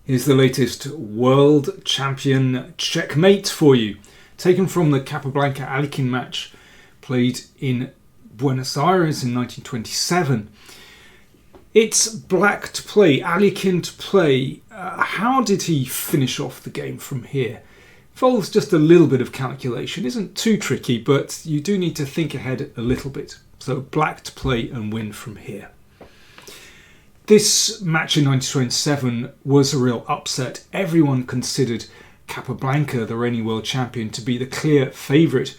Here's the latest World Champion Checkmate for you, taken from the Capablanca Alekhine match played in Buenos Aires in 1927. It's black to play, Alekhine to play. How did he finish off the game from here? Involves just a little bit of calculation. Isn't too tricky, but you do need to think ahead a little bit. So black to play and win from here. This match in 1927 was a real upset. Everyone considered Capablanca, the reigning world champion, to be the clear favourite.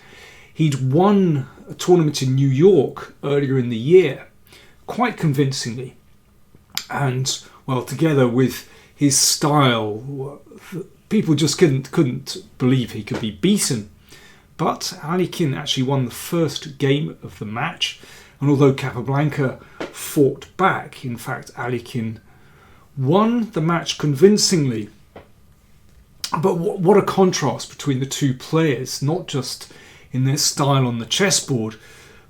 He'd won a tournament in New York earlier in the year, quite convincingly. And, well, together with his style, people just couldn't believe he could be beaten. But Alekhine actually won the first game of the match. And although Capablanca fought back, in fact, Alekhine won the match convincingly. But what a contrast between the two players, not just in their style on the chessboard,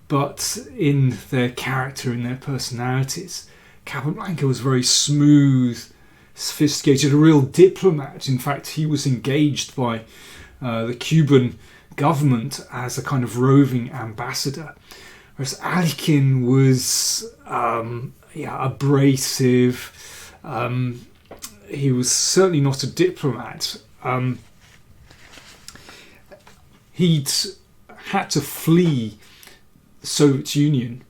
but in their character, in their personalities. Capablanca was very smooth, sophisticated, a real diplomat. In fact, he was engaged by the Cuban government as a kind of roving ambassador. Whereas Alekhine was abrasive. He was certainly not a diplomat. He'd had to flee the Soviet Union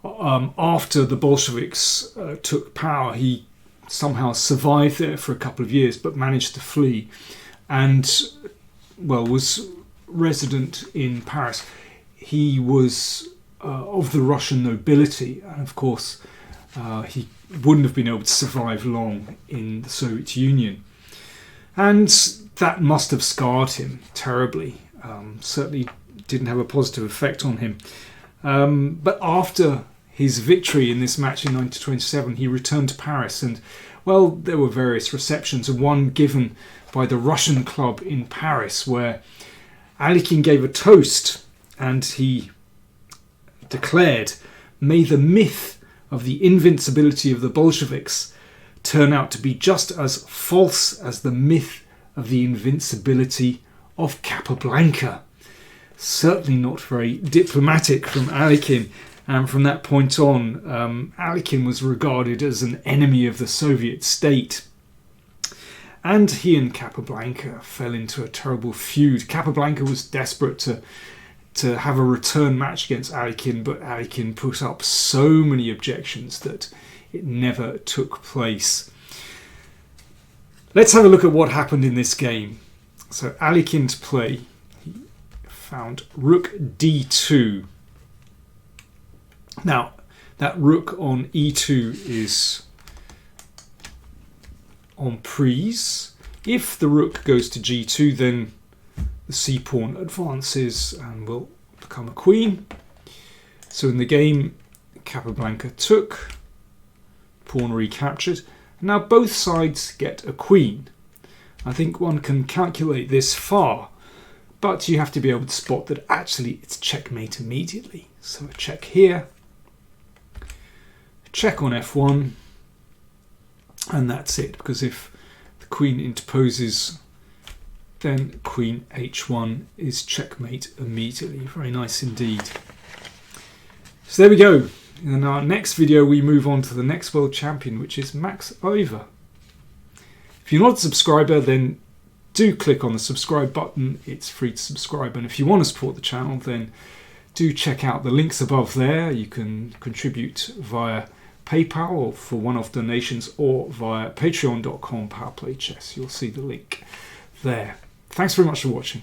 after the Bolsheviks took power. He somehow survived there for a couple of years, but managed to flee, and was resident in Paris. He was of the Russian nobility, and of course he wouldn't have been able to survive long in the Soviet Union. And that must have scarred him terribly. Certainly didn't have a positive effect on him. But after his victory in this match in 1927, he returned to Paris, and, well, there were various receptions, and one given by the Russian club in Paris, where Alekhine gave a toast, and he declared, "May the myth of the invincibility of the Bolsheviks turn out to be just as false as the myth of the invincibility of Capablanca." Certainly not very diplomatic from Alekhine, and from that point on, Alekhine was regarded as an enemy of the Soviet state. And he and Capablanca fell into a terrible feud. Capablanca was desperate to have a return match against Alekhine, but Alekhine put up so many objections that it never took place. Let's have a look at what happened in this game. So Alekhine to play. He found rook d2. Now, that rook on e2 is en prise. If the rook goes to g2, then the c-pawn advances and will become a queen. So in the game, Capablanca took, pawn recaptured. Now both sides get a queen. I think one can calculate this far, but you have to be able to spot that actually it's checkmate immediately. So a check here, a check on f1, and that's it, because if the queen interposes, then queen h1 is checkmate immediately. Very nice indeed. So there we go. In our next video, we move on to the next world champion, which is Max Euwe. If you're not a subscriber, then do click on the subscribe button. It's free to subscribe. And if you want to support the channel, then do check out the links above there. You can contribute via PayPal or for one-off donations, or via patreon.com/PowerPlayChess. You'll see the link there. Thanks very much for watching.